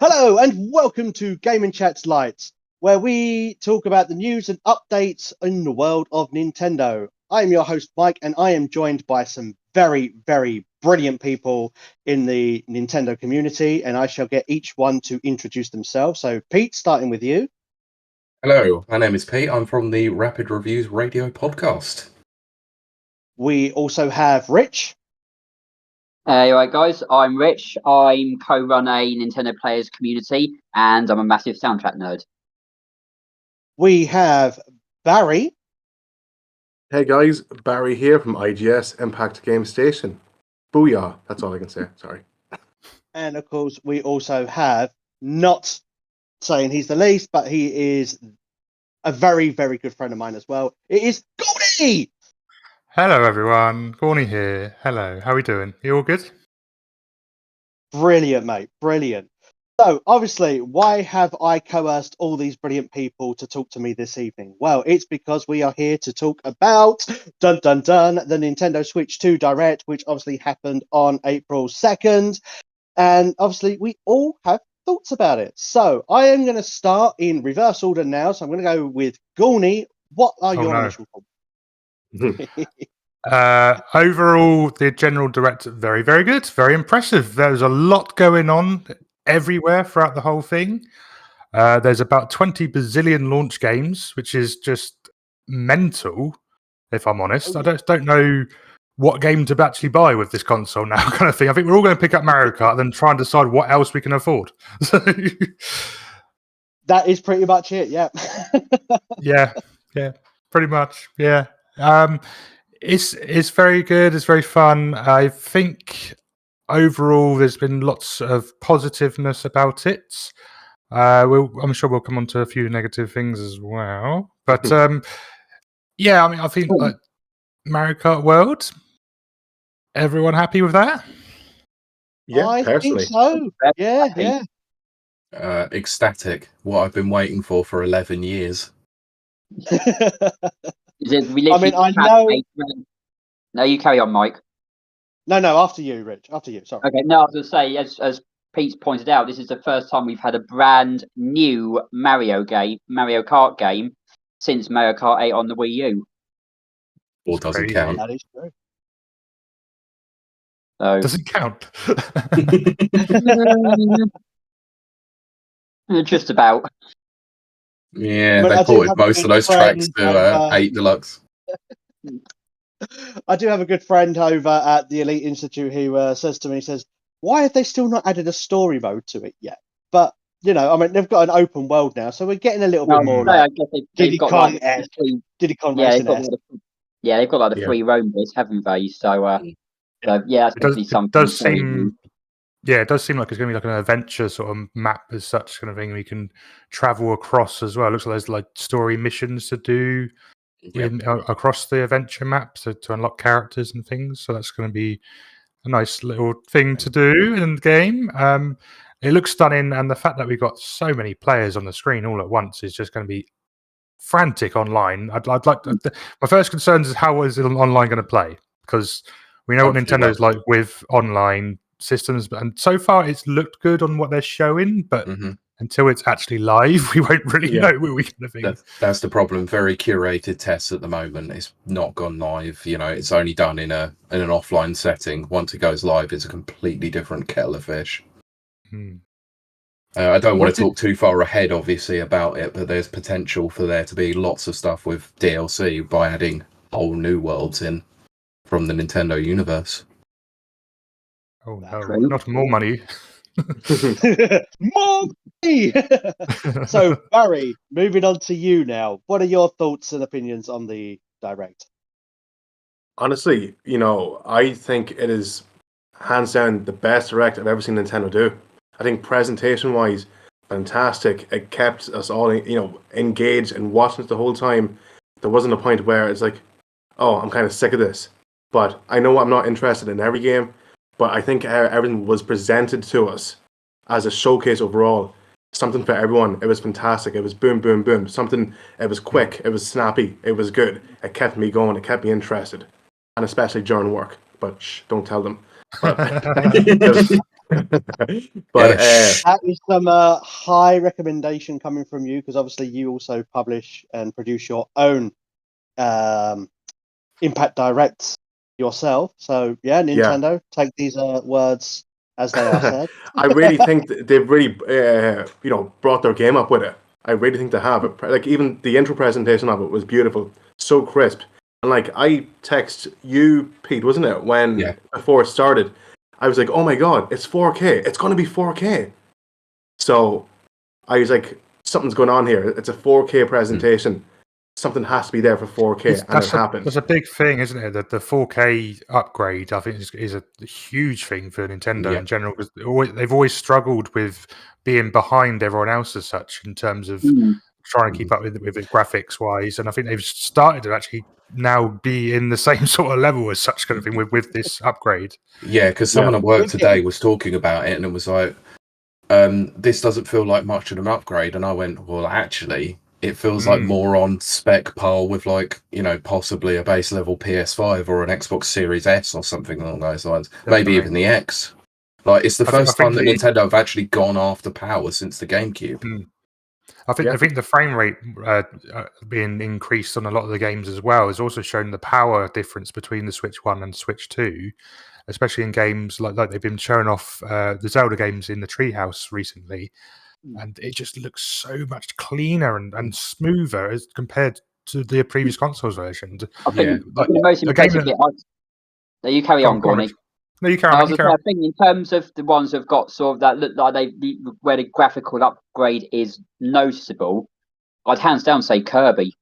Hello and welcome to Game and Chats Lite, where we talk about the news and updates in the world of Nintendo. I am your host Mike, and I am joined by some very, very brilliant people in the Nintendo community, and I shall get each one to introduce themselves. So Pete, starting with you. Hello, my name is Pete. I'm from the Rapid Reviews Radio podcast. We also have Rich. Hey, alright guys, I'm Rich. I'm co-run a Nintendo Players community, and I'm a massive soundtrack nerd. We have Barry. Hey guys, Barry here from IGS Impact Game Station. Booyah, that's all I can say, sorry. And of course, we also have, not saying he's the least, but he is a very, very good friend of mine as well. It is Gawny! Hello everyone, Gawny here. Hello, how are we doing? You all good? Brilliant, mate, brilliant. So, obviously, why have I coerced all these brilliant people to talk to me this evening? Well, it's because we are here to talk about, dun dun dun, the Nintendo Switch 2 Direct, which obviously happened on April 2nd. And obviously, we all have thoughts about it. So, I am going to start in reverse order now. So, I'm going to go with Gawny. What are your initial thoughts? Overall, the general director, very, very good, very impressive. There's a lot going on everywhere throughout the whole thing. There's about 20 bazillion launch games, which is just mental, if I'm honest. I don't know what game to actually buy with this console now, kind of thing. I think we're all going to pick up Mario Kart and then try and decide what else we can afford. That is pretty much it, yeah. yeah, pretty much, yeah. It's very good. It's very fun. I think overall there's been lots of positiveness about it. I'm sure we'll come on to a few negative things as well. But yeah, I mean, I think like Mario Kart World. Everyone happy with that? Yeah, I personally. think so. Yeah. Ecstatic. What I've been waiting for 11 years. I mean, I know. No, you carry on, Mike. No, after you, Rich. After you, sorry. Okay, no, I was going to say, as Pete's pointed out, this is the first time we've had a brand new Mario Kart game, since Mario Kart 8 on the Wii U. Or doesn't count. That is true. So, doesn't count. Just about. Yeah, But they ported most of those tracks to 8 Deluxe. I do have a good friend over at the Elite Institute who says to me, he says, why have they still not added a story mode to it yet? But, you know, I mean, they've got an open world now, so we're getting a little bit more like they've got like Diddy-Con Racing. Yeah, they've got like the free roam bits, haven't they? So, yeah, it's definitely something. It does seem like it's going to be like an adventure sort of map as such, kind of thing. We can travel across as well. It looks like there's like story missions to do across the adventure map to unlock characters and things. So that's going to be a nice little thing to do in the game. It looks stunning, and the fact that we've got so many players on the screen all at once is just going to be frantic online. I'd like my first concern is how is it online going to play, because we know what Nintendo's like with online systems, and so far it's looked good on what they're showing, but until it's actually live, we won't really know what we can think. That's the problem. Very curated tests at the moment. It's not gone live. You know, it's only done in an offline setting. Once it goes live, it's a completely different kettle of fish. I don't want to talk too far ahead, obviously, about it, but there's potential for there to be lots of stuff with DLC by adding whole new worlds in from the Nintendo universe. Oh no, not more money. More money! So, Barry, moving on to you now. What are your thoughts and opinions on the Direct? Honestly, you know, I think it is hands down the best Direct I've ever seen Nintendo do. I think presentation-wise, fantastic. It kept us all, you know, engaged and watching it the whole time. There wasn't a point where it's like, oh, I'm kind of sick of this. But I know I'm not interested in every game. But I think everything was presented to us as a showcase overall. Something for everyone. It was fantastic. It was boom, boom, boom. Something, it was quick. It was snappy. It was good. It kept me going. It kept me interested. And especially during work. But don't tell them. But it But That is some high recommendation coming from you, because obviously you also publish and produce your own Impact Directs yourself. So yeah, yeah, Nintendo, take these words as they are said. I really think they've really, brought their game up with it. I really think they have. Like even the intro presentation of it was beautiful, so crisp. And like I text you, Pete, wasn't it, when Yeah. before it started? I was like, oh my god, it's 4K. It's going to be 4K. So I was like, something's going on here. It's a 4K presentation. Something has to be there for 4K, and it happened. That's a big thing, isn't it? That the 4K upgrade, I think, is a huge thing for Nintendo in general, because they've always struggled with being behind everyone else as such in terms of trying to keep up with it graphics wise. And I think they've started to actually now be in the same sort of level as such kind of thing with this upgrade. Yeah, because someone at work today was talking about it, and it was like, this doesn't feel like much of an upgrade. And I went, well, actually, it feels like more on spec par with, like, possibly a base level PS5 or an Xbox Series S or something along those lines. Definitely. Maybe even the X. Like, it's the first time that Nintendo have actually gone after power since the GameCube. I think the frame rate being increased on a lot of the games as well has also shown the power difference between the Switch 1 and Switch 2, especially in games like they've been showing off the Zelda games in the Treehouse recently, and it just looks so much cleaner and smoother as compared to the previous consoles version. I think the most impressive bit. You carry on, Gawny. No, you carry on. I think in terms of the ones that've got sort of that look like where the graphical upgrade is noticeable, I'd hands down say Kirby.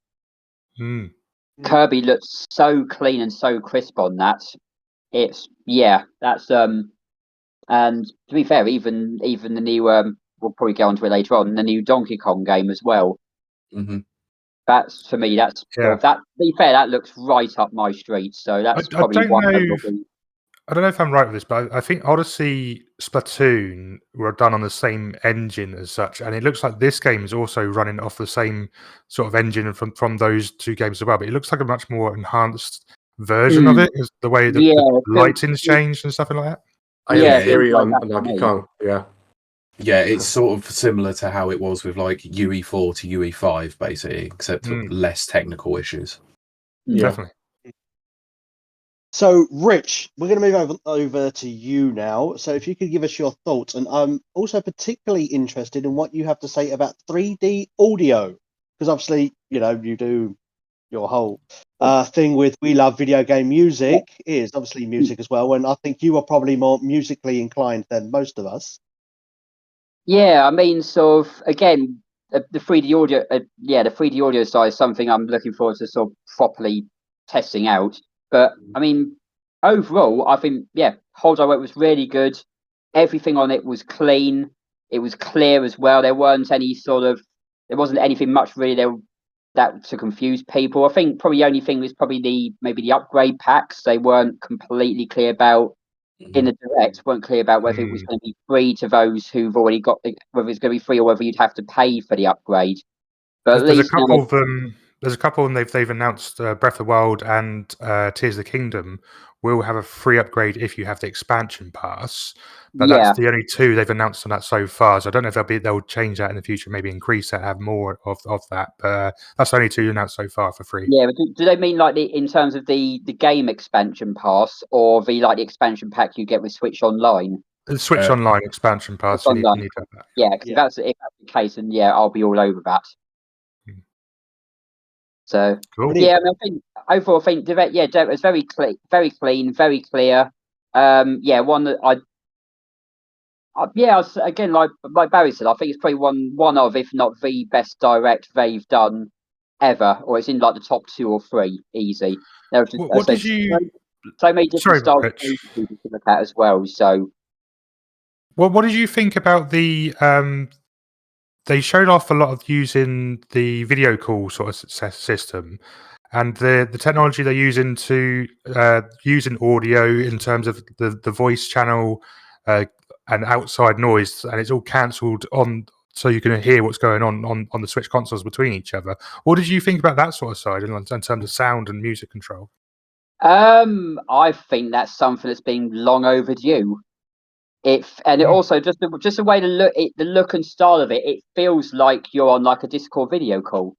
Kirby looks so clean and so crisp on that. That's and to be fair, even the new we'll probably go on to it later on, the new Donkey Kong game as well. That's for me. That. To be fair, that looks right up my street. So that's probably one. I don't know if I'm right with this, but I think Odyssey, Splatoon were done on the same engine as such, and it looks like this game is also running off the same sort of engine from those two games as well. But it looks like a much more enhanced version of it, is the way that the lighting's changed and stuff like that. I have a theory on Donkey Kong. Yeah, it's sort of similar to how it was with like UE4 to UE5, basically, except for less technical issues. Definitely. So, Rich, we're going to move over to you now. So, if you could give us your thoughts, and I'm also particularly interested in what you have to say about 3D audio, because obviously, you do your whole thing with We Love Video Game Music is obviously music as well, and I think you are probably more musically inclined than most of us. Yeah, I mean, sort of again, the 3D audio, the 3D audio side is something I'm looking forward to sort of properly testing out. But I mean, overall, I think Hold I Wait was really good. Everything on it was clean. It was clear as well. There wasn't anything much really there that to confuse people. I think probably the only thing was probably maybe the upgrade packs. They weren't completely clear about in the direct. Weren't clear about whether it was going to be free to those who've already got whether it's going to be free or whether you'd have to pay for the upgrade. But there's a couple of them. There's a couple, and they've announced Breath of the Wild and Tears of the Kingdom will have a free upgrade if you have the expansion pass. But that's the only two they've announced on that so far. So I don't know if they'll change that in the future, maybe increase that, have more of that. But that's the only two announced so far for free. Yeah, but do they mean like in terms of the game expansion pass, or the expansion pack you get with Switch Online? The Switch Online expansion pass. You need to have that. Yeah, if that's the case, then I'll be all over that. So cool. I think overall, Direct, it's very clean, very clear. One that again, like Barry said, I think it's probably one of, if not the best Direct they've done ever, or it's in like the top 2 or 3, easy. What did you? So many different styles to look at as well. So, what did you think about the? They showed off a lot of using the video call sort of system, and the technology they're using to using audio in terms of the voice channel and outside noise, and it's all cancelled on, so you can hear what's going on the Switch consoles between each other. What did you think about that sort of side in terms of sound and music control? I think that's something that's been long overdue. It also just the way the look and style of it. It feels like you're on like a Discord video call.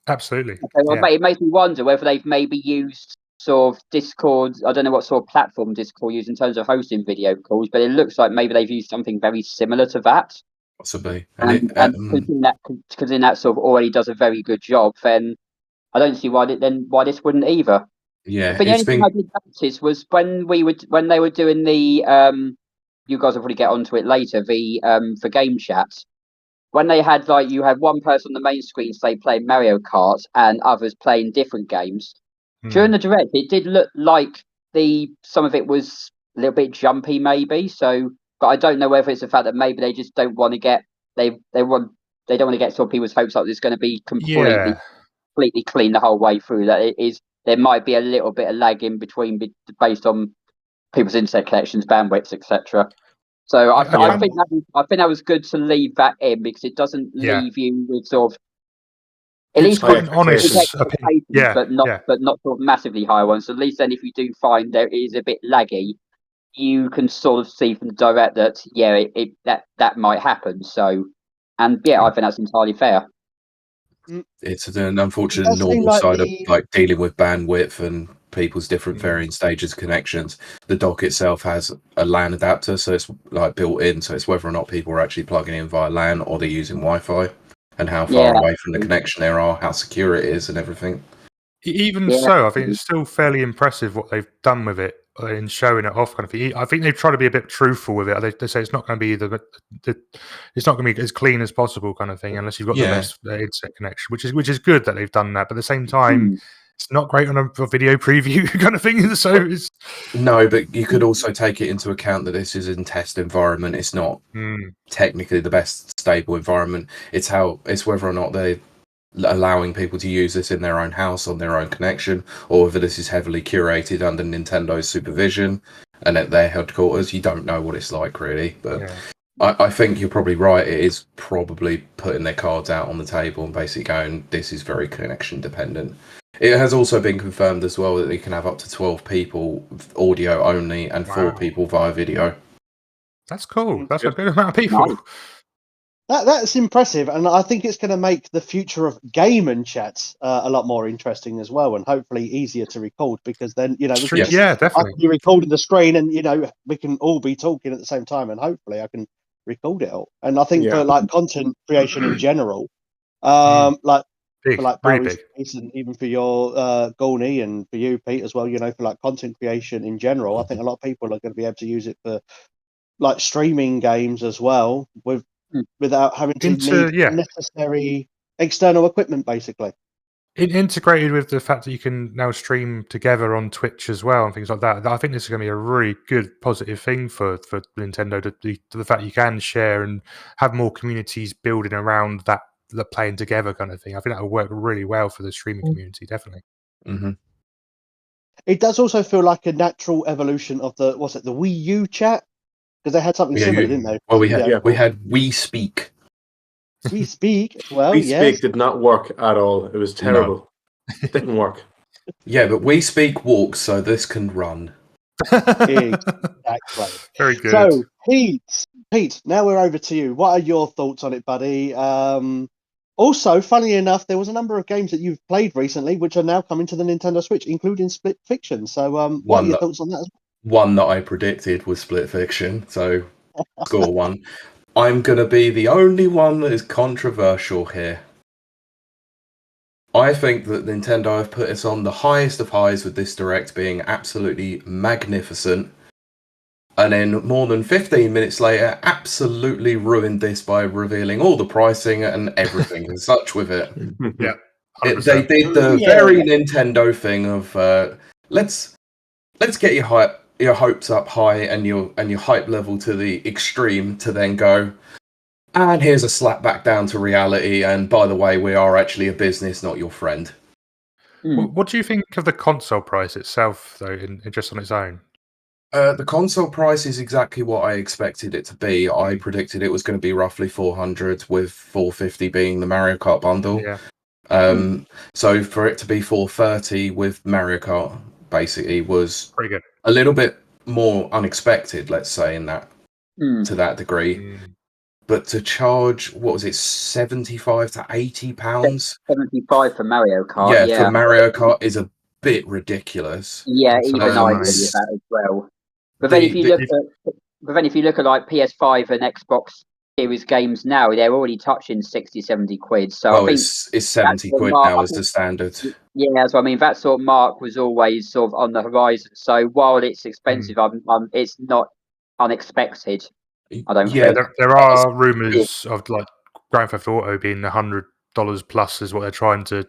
Absolutely. It makes me wonder whether they've maybe used sort of Discord. I don't know what sort of platform Discord used in terms of hosting video calls, but it looks like maybe they've used something very similar to that. Possibly. And because that sort of already does a very good job, then I don't see why this wouldn't either. Yeah, The only thing I did notice was when they were doing the you guys will probably get onto it later, the game chats. When they had you had one person on the main screen say playing Mario Kart and others playing different games. During the direct, it did look like some of it was a little bit jumpy, maybe. So, but I don't know whether it's the fact that maybe they just don't want to get they don't want to get sort of people's hopes up. It's going to be completely clean the whole way through. That it is. There might be a little bit of lag in between based on people's internet connections, bandwidths, etc. So I think that was good to leave that in because it doesn't leave you with sort of at least quite an honest opinion, but not sort of massively high ones. So at least then, if you do find there is a bit laggy, you can sort of see from the direct that that might happen. So, and I think that's entirely fair. It's an unfortunate normal side of dealing with bandwidth and people's different varying stages of connections. The dock itself has a LAN adapter, so it's built in. So it's whether or not people are actually plugging in via LAN or they're using Wi-Fi, and how far away from the connection they are, how secure it is, and everything. Even so, I think it's still fairly impressive what they've done with it in showing it off. Kind of thing. I think they've tried to be a bit truthful with it. They say it's not going to be it's not going to be as clean as possible, kind of thing, unless you've got the best internet connection, which is good that they've done that. But at the same time, it's not great on a video preview kind of thing. So it's no, but you could also take it into account that this is in test environment. It's not technically the best stable environment. It's whether or not they allowing people to use this in their own house on their own connection, or whether this is heavily curated under Nintendo's supervision and at their headquarters. You don't know what it's like really, but I think you're probably right. It is probably putting their cards out on the table and basically going, this is very connection dependent. It has also been confirmed as well that you can have up to 12 people audio only and 4 people via video. That's cool. That's a good amount of people. Nice. That's impressive, and I think it's going to make the future of game and chats a lot more interesting as well, and hopefully easier to record, because then definitely you're recording the screen, and we can all be talking at the same time, and hopefully I can record it all. And I think for content creation in general, for Barry's piece, and even for your Gawny, and for you, Pete, as well, for content creation in general, I think a lot of people are going to be able to use it for streaming games as well, without having to need necessary external equipment, basically. Integrated with the fact that you can now stream together on Twitch as well and things like that. I think this is going to be a really good positive thing for Nintendo, to the fact you can share and have more communities building around that playing together kind of thing. I think that will work really well for the streaming community, definitely. It does also feel like a natural evolution of the Wii U chat, because they had something similar, didn't they? Well, we had We Speak. We Speak as well. We Speak did not work at all. It was terrible. It didn't work. Yeah, but We Speak walks, so this can run. Exactly. Very good. So, Pete, now we're over to you. What are your thoughts on it, buddy? Also, funnily enough, there was a number of games that you've played recently which are now coming to the Nintendo Switch, including Split Fiction. So, what are your thoughts on that? One that I predicted was Split Fiction, so score 1. I'm going to be the only one that is controversial here. I think that Nintendo have put us on the highest of highs with this Direct being absolutely magnificent, and then more than 15 minutes later, absolutely ruined this by revealing all the pricing and everything and such with it. Yeah, they did the very Nintendo thing of let's get your hopes up high and your hype level to the extreme, to then go, and here's a slap back down to reality, and by the way, we are actually a business, not your friend. What do you think of the console price itself, though, in just on its own? The console price is exactly what I expected it to be. I predicted it was going to be roughly 400, with 450 being the Mario Kart bundle. So for it to be 430 with Mario Kart basically was pretty good. A little bit more unexpected, let's say, in that to that degree. But to charge, what was it, 75 to 80 pounds? 75 for Mario Kart. Yeah, for Mario Kart is a bit ridiculous. Yeah, That's a even lot I of agree money. with that as well. But then if you look at like PS5 and Xbox Series games now, they're already touching 60, 70 quid. So well, I think it's 70 that's what quid Mark, now I as the think, standard. yeah, so I mean that sort of mark was always sort of on the horizon. So while it's expensive, it's not unexpected. I don't Yeah, think. There are rumours of like Grand Theft Auto being $100 plus is what they're trying to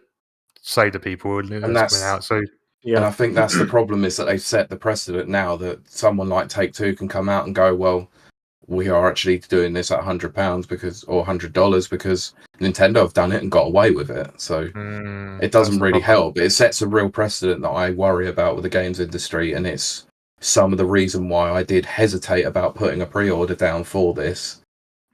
say to people, and that's coming out. So Yeah. and I think that's the problem, is that they've set the precedent now that someone like Take-Two can come out and go, well, we are actually doing this at £100 or $100 because Nintendo have done it and got away with it. So it doesn't really help. It sets a real precedent that I worry about with the games industry, and it's some of the reason why I did hesitate about putting a pre-order down for this.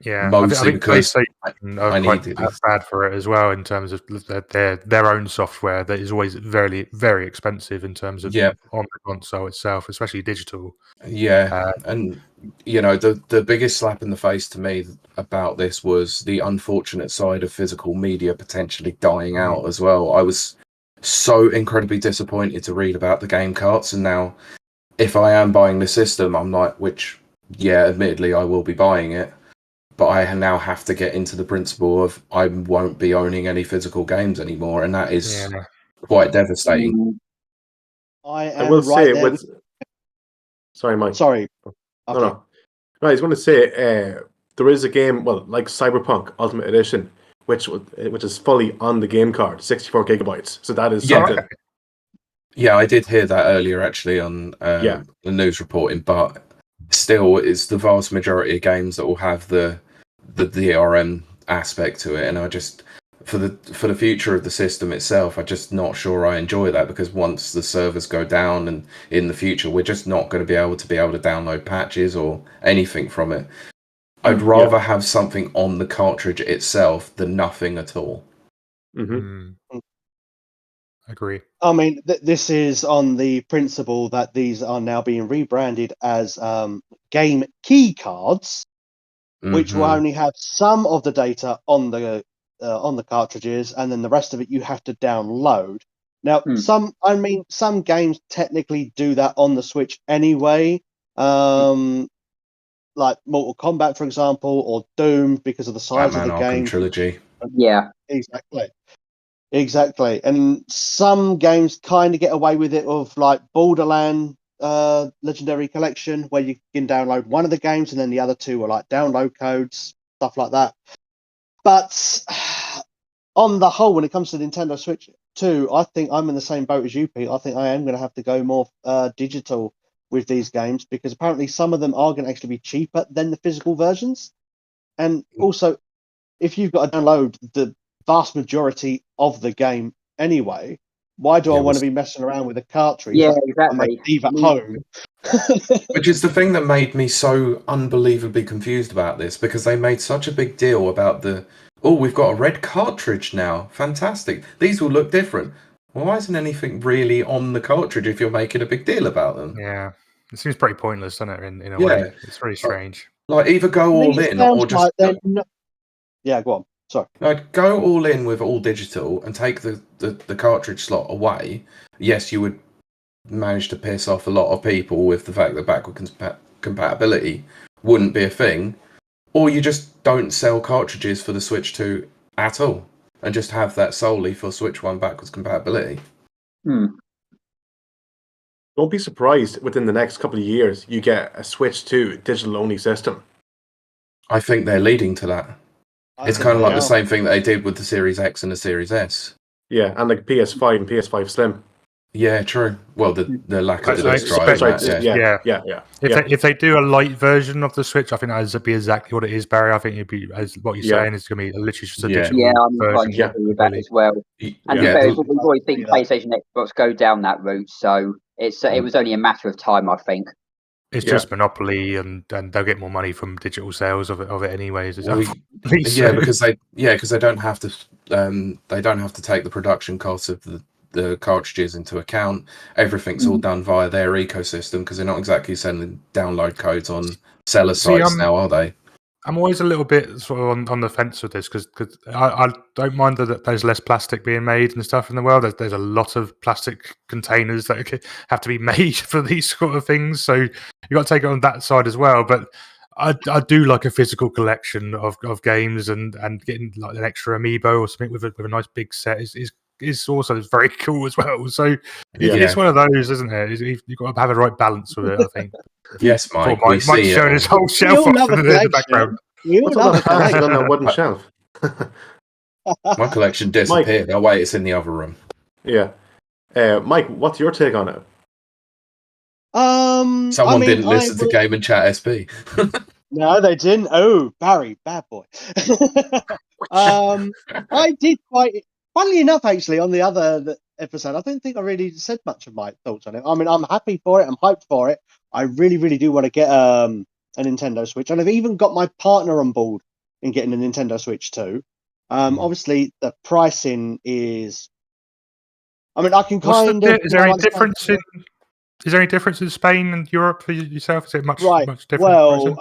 yeah, Mostly I think because PlayStation are quite bad for it as well in terms of their own software that is always very, very expensive in terms of on the console itself, especially digital. Yeah, and you know, the biggest slap in the face to me about this was the unfortunate side of physical media potentially dying out as well. I was so incredibly disappointed to read about the game carts, and now if I am buying the system, I'm like, admittedly I will be buying it, but I now have to get into the principle of I won't be owning any physical games anymore, and that is quite devastating. I will right say there. Sorry, Mike. Sorry. No. I was going to say there is a game, well, like Cyberpunk Ultimate Edition, which is fully on the game card, 64 gigabytes. So that is something. Yeah, I did hear that earlier actually on the news reporting, but still, it's the vast majority of games that will have the DRM aspect to it, and I just for the future of the system itself, I'm just not sure I enjoy that, because once the servers go down and in the future, we're just not going to be able to download patches or anything from it. I'd rather have something on the cartridge itself than nothing at all. Agree. I mean, this is on the principle that these are now being rebranded as game key cards, which will only have some of the data on the cartridges, and then the rest of it you have to download. Now, some games technically do that on the Switch anyway, like Mortal Kombat, for example, or Doom, because of the size of the game. Trilogy. Yeah, exactly. And some games kind of get away with it, of like Borderlands Legendary Collection, where you can download one of the games and then the other two are like download codes, stuff like that. But on the whole, when it comes to Nintendo Switch 2, I think I'm in the same boat as you, Pete. I think I am going to have to go more digital with these games, because apparently some of them are going to actually be cheaper than the physical versions. And also, if you've got to download the vast majority of the game anyway, why do I want to be messing around with a cartridge? Yeah, exactly. Leave at home. Which is the thing that made me so unbelievably confused about this, because they made such a big deal about we've got a red cartridge now. Fantastic. These will look different. Well, why isn't anything really on the cartridge if you're making a big deal about them? Yeah. It seems pretty pointless, doesn't it, in a way? It's very strange. Like, either go all in or just... Yeah, go on. Sorry. Like, go all in with all digital and take the cartridge slot away. Yes, you would manage to piss off a lot of people with the fact that backward compatibility wouldn't be a thing. Or you just don't sell cartridges for the Switch 2 at all, and just have that solely for Switch 1 backwards compatibility. Don't be surprised within the next couple of years you get a Switch 2 digital-only system. I think they're leading to that. It's kind of like the same thing that they did with the Series X and the Series S. Yeah, and like PS5 and PS5 Slim. Yeah, true. Well, the lack of the disk drive. Yeah. If they do a light version of the Switch, I think that would be exactly what it is, Barry. I think it'd be, as what you're saying, is going to be literally just a digital version. Yeah, I'm with that as well. And we've always seen PlayStation, Xbox go down that route, so it was only a matter of time, I think. It's just monopoly, and they'll get more money from digital sales of it anyways. Because they don't have to take the production costs of the cartridges into account. Everything's all done via their ecosystem because they're not exactly sending download codes on seller sites now, are they? I'm always a little bit sort of on the fence with this because I don't mind that there's less plastic being made and stuff in the world. There's a lot of plastic containers that have to be made for these sort of things, so you got to take it on that side as well. But I do like a physical collection of games, and getting like an extra amiibo or something with a nice big set is also very cool as well. So it's one of those, isn't it? You've got to have the right balance with it, I think. Yes, Mike. Mike's showing his whole shelf off in the background. What's all that plastic on that wooden shelf? My collection disappeared. Oh wait, it's in the other room. Yeah. Mike, what's your take on it? Someone didn't listen to Game and Chat SP. No, they didn't. Oh, Barry, bad boy. I did quite. Funnily enough, actually, on the other episode, I don't think I really said much of my thoughts on it. I mean, I'm happy for it. I'm hyped for it. I really, really do want to get a Nintendo Switch, and I've even got my partner on board in getting a Nintendo Switch too. Obviously, the pricing is. I mean, I can kind of. Is there any difference in? Is there any difference in Spain and Europe for yourself? Is it much different? Well,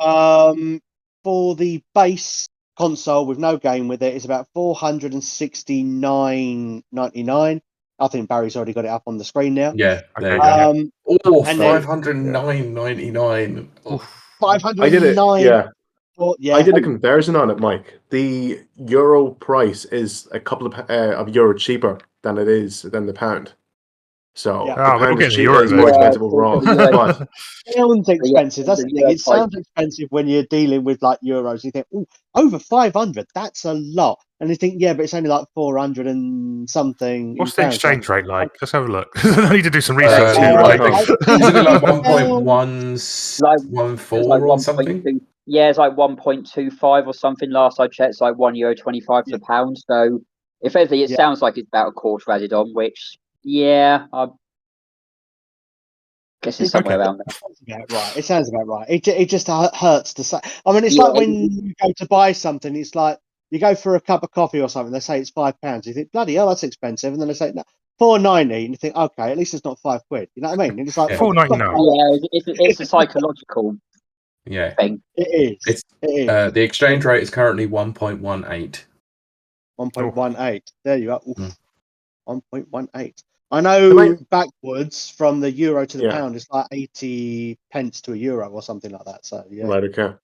for the base console with no game with it, it's about $469.99. I think Barry's already got it up on the screen now. Yeah. Okay. $509.99. $509. I did it. Yeah. Yeah. I did a comparison on it, Mike. The euro price is a couple of euro cheaper than the pound. So the pound is cheaper, it's more expensive overall. But it sounds expensive. That's the thing. It sounds expensive when you're dealing with like euros. You think, oh, over 500, that's a lot. And you think, yeah, but it's only like 400 and something. What's the exchange rate like? Let's have a look. I need to do some research. Isn't it like 1.114 or something? Yeah, it's like 1.25 or something. Last I checked, it's like €1.25 for the pound. So if anything, it sounds like it's about a quarter added on, which, I guess it's somewhere around there. Right. It sounds about right. It just hurts to say. I mean, it's like when you go to buy something, it's like you go for a cup of coffee or something, they say it's £5. You think, bloody hell, that's expensive. And then they say, no, £4.90. And you think, okay, at least it's not £5. You know what I mean? And it's like £4.99. Yeah, it's a psychological thing. It is. The exchange rate is currently 1.18. 1.18. There you are. 1.18. I know backwards from the euro to the pound, it's like 80 pence to a euro or something like that. So yeah. Right. Okay.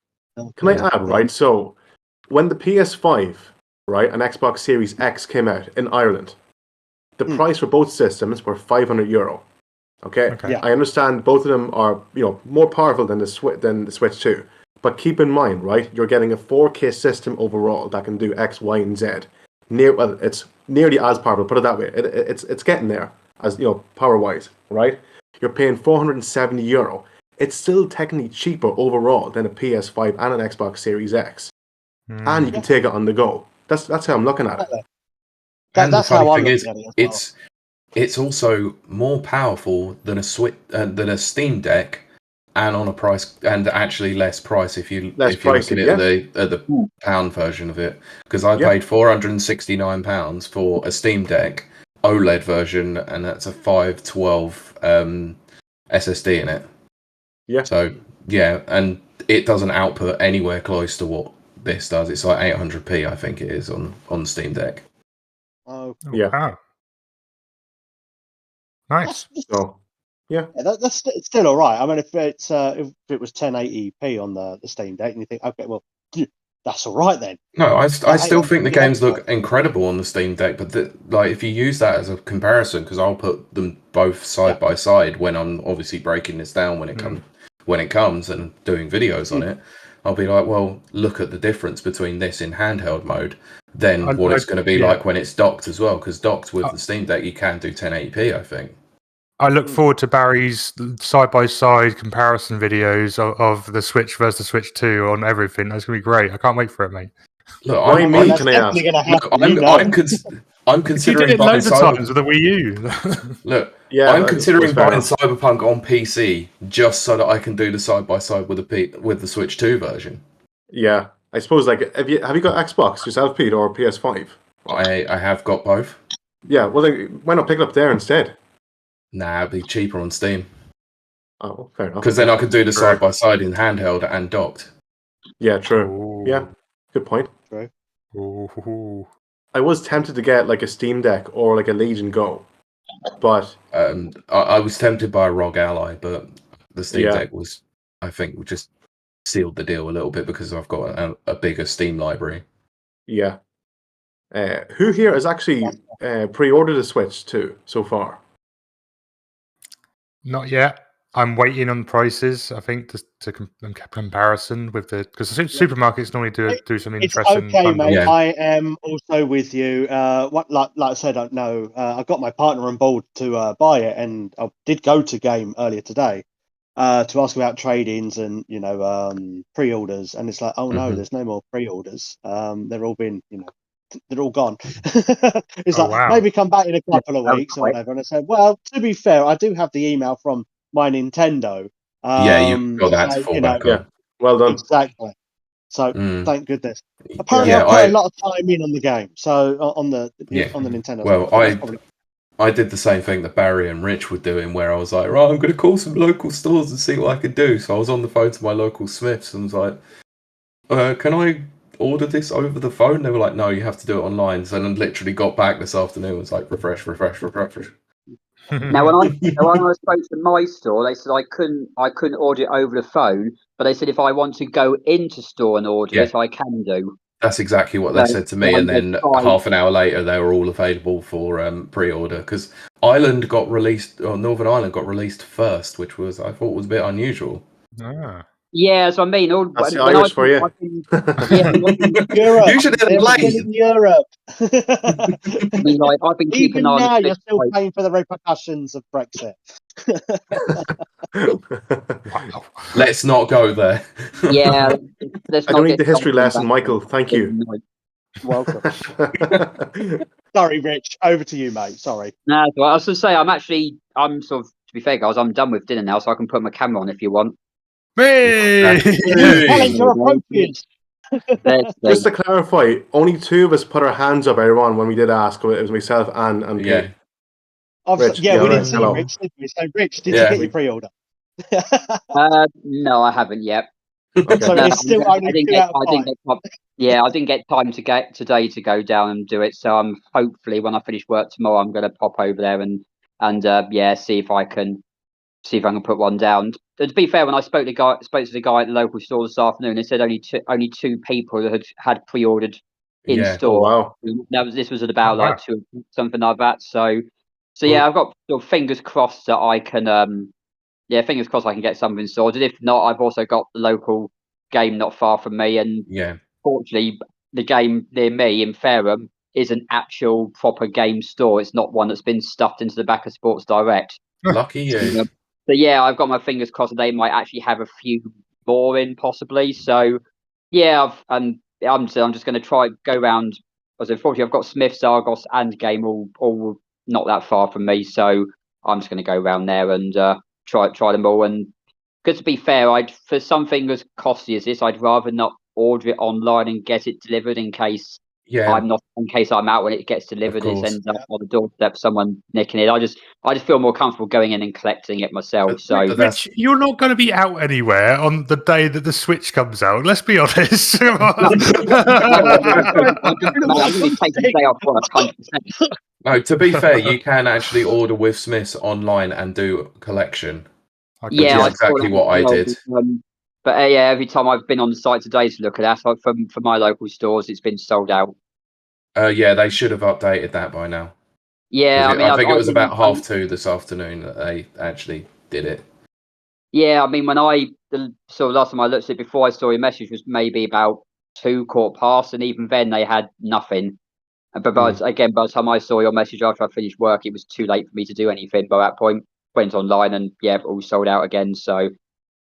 Can I add? Right. So when the PS5, right, and Xbox Series X came out in Ireland, the price for both systems were €500. Okay. Yeah. I understand both of them are more powerful than the Switch 2, but keep in mind, right, you're getting a 4K system overall that can do X, Y, and Z. It's nearly as powerful. Put it that way. It's getting there as power wise, right? You're paying €470. It's still technically cheaper overall than a PS5 and an Xbox Series X, and you can take it on the go. That's how I'm looking at it. That's how I'm looking at it. It's also more powerful than a Steam Deck, and on a price, and actually less price if you're looking at the pound version of it. Because I paid £469 for a Steam Deck OLED version, and that's a 512 SSD in it. Yeah. So and it doesn't output anywhere close to what this does. It's like 800p, I think it is on Steam Deck. Oh yeah. Wow. Nice. So. Yeah, that's still all right. I mean, if it was 1080p on the Steam Deck, and you think, okay, well, that's all right then. No, I still think the games look incredible on the Steam Deck, but if you use that as a comparison, because I'll put them both side by side when I'm obviously breaking this down when it comes and doing videos on it, I'll be like, well, look at the difference between this in handheld mode than what it's going to be like when it's docked as well. Because docked with the Steam Deck, you can do 1080p, I think. I look forward to Barry's side-by-side comparison videos of the Switch versus the Switch 2 on everything. That's going to be great. I can't wait for it, mate. Look, I'm considering buying loads of times with the Wii U. Look, I'm considering buying Cyberpunk on PC just so that I can do the side-by-side with the Switch 2 version. Yeah, I suppose. Like, have you got Xbox yourself, Pete, or PS5? I have got both. Yeah, well, then why not pick it up there instead? Nah, it'd be cheaper on Steam. Oh, fair enough. Because then I could do the True. side by side in handheld and docked. Yeah, true. Ooh. Yeah, good point. True. Ooh. I was tempted to get like a Steam Deck or like a Legion Go, but I was tempted by a ROG Ally, but the Steam Yeah. Deck was, I think, just sealed the deal a little bit because I've got a bigger Steam library. yeah. Who here has actually pre-ordered a Switch too so far? Not yet. I'm waiting on prices. I think to comparison with because the supermarkets normally do some It's interesting. okay, bundles. mate. Yeah. I am also with you. Like I said, I know I got my partner on board to buy it, and I did go to Game earlier today to ask about trade-ins and pre-orders, and it's like, oh no, Mhm. there's no more pre-orders. They're all been, they're all gone. It's Oh, like wow. maybe come back in a couple of that was weeks or quick. whatever. And I said, well, to be fair, I do have the email from my Nintendo. Yeah, you've got that to So, fall back Yeah. on. Well done. exactly. So Mm. thank goodness. Apparently, Yeah, I put a lot of time in on the game. So on the Yeah. on the Nintendo. Well, so that's probably- I did the same thing that Barry and Rich were doing, where I was like, right, I'm going to call some local stores and see what I could do. So I was on the phone to my local Smiths and was like, can I order this over the phone? They were like, no, you have to do it online. So then literally got back this afternoon and was like, refresh. Now, when I spoke to my store, they said I couldn't order it over the phone, but they said if I want to go into store and order Yeah. it, I can do. That's exactly what they So, said to me. yeah, And then half an hour later, they were all available for pre-order because Ireland got released, or Northern Ireland got released first, which was I thought was a bit unusual. Ah. Yeah, so I mean, That's the when Irish for you. I've been, yeah, Europe. Usually they're They're late. still in Europe. I mean, like, I've been keeping Even an eye on now, the you're still Switch, paying for the repercussions of Brexit. Wow. Let's not go there. Yeah, let's I not don't need get the history something lesson, back Michael. from- Thank you. Welcome. Sorry, Rich. Over to you, mate. Sorry. No, so I was going to say, I'm sort of, to be fair, guys, I'm done with dinner now, so I can put my camera on if you want. Hey! Talent your appropriate. Let's see. Just to clarify, only two of us put our hands up, everyone, when we did ask. It was myself and Yeah. Kate. Obviously, Rich, yeah, yeah, we right, didn't see hello. Rich, did we? So, Rich, did Yeah. you get your pre-order? No, I haven't yet. Okay. So No, it's still only 2 out of 5. I didn't get time to get today to go down and do it. So I'm hopefully when I finish work tomorrow, I'm going to pop over there and see if I can put one down. To be fair, when I spoke to the guy at the local store this afternoon, they said only two people had pre-ordered in Yeah. Oh, store. wow. This was at about Oh, wow. like 2 something like that. So Well- yeah, I've got sort of fingers crossed that I can fingers crossed I can get something sorted. If not, I've also got the local game not far from me, and Yeah. fortunately, the game near me in Fareham is an actual proper game store. It's not one that's been stuffed into the back of Sports Direct. Lucky you. So yeah, I've got my fingers crossed that they might actually have a few more in possibly. So yeah, I'm just going to try go round. Because unfortunately, I've got Smith's, Argos, and Game all not that far from me. So I'm just going to go round there and try them all. And because to be fair, for something as costly as this, I'd rather not order it online and get it delivered in case Yeah. in case I'm out when it gets delivered. It course. ends up on the doorstep, someone nicking it. I just feel more comfortable going in and collecting it myself. So But that's- Rich, you're not going to be out anywhere on the day that the Switch comes out. Let's be honest. Come on. I'm going to be taking the day off work, 100%. No, to be fair, you can actually order with Smiths online and do collection. Okay. Yeah, is I exactly saw that what I as well, did. But yeah, every time I've been on the site today to look at that, like for my local stores, it's been sold out. Yeah, they should have updated that by now. Yeah, I think it was about 2:30 this afternoon that they actually did it. Yeah, I mean, so last time I looked at it before I saw your message was maybe about 2 quarter past, and even then they had nothing. But by the time I saw your message after I finished work, it was too late for me to do anything. By that point, went online and yeah, all sold out again. So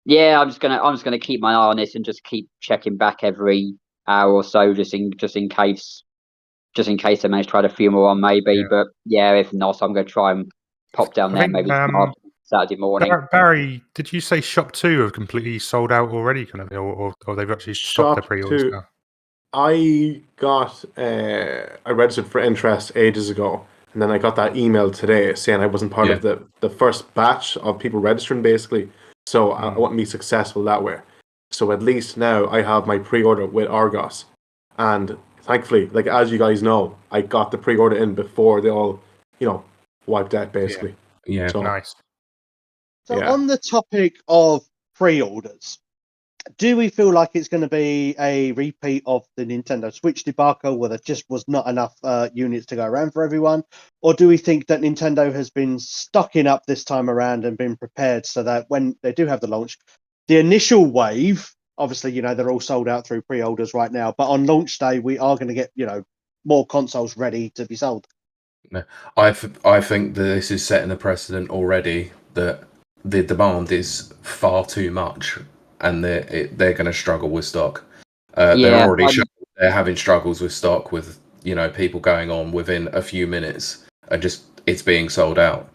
yeah, I'm just gonna keep my eye on this and just keep checking back every hour or so, just in case I manage to try a few more on maybe. Yeah. But yeah, if not, I'm gonna try and pop down I there think, maybe tomorrow, Saturday morning. Barry, did you say Shop 2 have completely sold out already, kind of, or they've actually stopped the Shop pre-orders 2. now? I registered for interest ages ago, and then I got that email today saying I wasn't part of the first batch of people registering, basically. So I wouldn't be successful that way. So at least now I have my pre-order with Argos, and thankfully, like as you guys know, I got the pre-order in before they all, wiped out basically. Yeah. So, Nice. So on the topic of pre-orders, do we feel like it's going to be a repeat of the Nintendo Switch debacle where there just was not enough units to go around for everyone? Or do we think that Nintendo has been stocking up this time around and been prepared so that when they do have the launch, the initial wave, obviously, they're all sold out through pre-orders right now, but on launch day, we are going to get, more consoles ready to be sold? No, I think that this is setting a precedent already that the demand is far too much, and they're going to struggle with stock. They're already they're having struggles with stock, with people going on within a few minutes and just it's being sold out.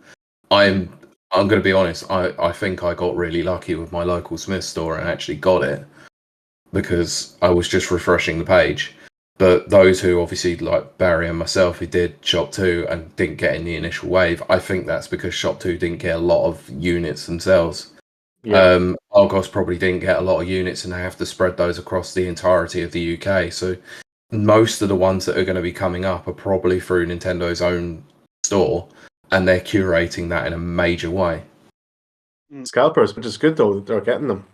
I'm going to be honest. I think I got really lucky with my local Smith store and actually got it because I was just refreshing the page. But those who obviously, like Barry and myself, who did Shop 2 and didn't get in the initial wave, I think that's because Shop 2 didn't get a lot of units themselves. yeah. Argos probably didn't get a lot of units, and they have to spread those across the entirety of the UK. So most of the ones that are going to be coming up are probably through Nintendo's own store, and they're curating that in a major way. Scalpers, which is good though that they're getting them.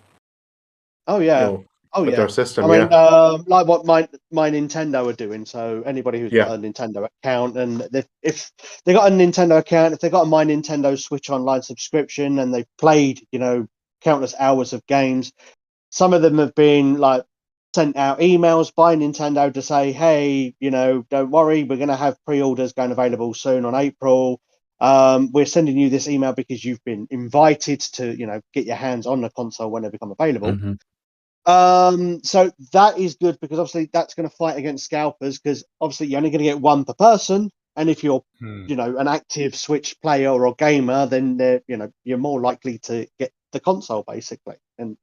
Oh, yeah. With their system, I mean, like what my Nintendo are doing. So anybody who's got a Nintendo account, and if they got a Nintendo account, if they got a My Nintendo Switch Online subscription, and they've played, countless hours of games, some of them have been like sent out emails by Nintendo to say, hey, don't worry, we're going to have pre-orders going available soon on April. We're sending you this email because you've been invited to, get your hands on the console when they become available. Mm-hmm. So that is good because obviously that's going to fight against scalpers because obviously you're only going to get one per person, and if you're an active Switch player or gamer, then you're more likely to get the console basically, and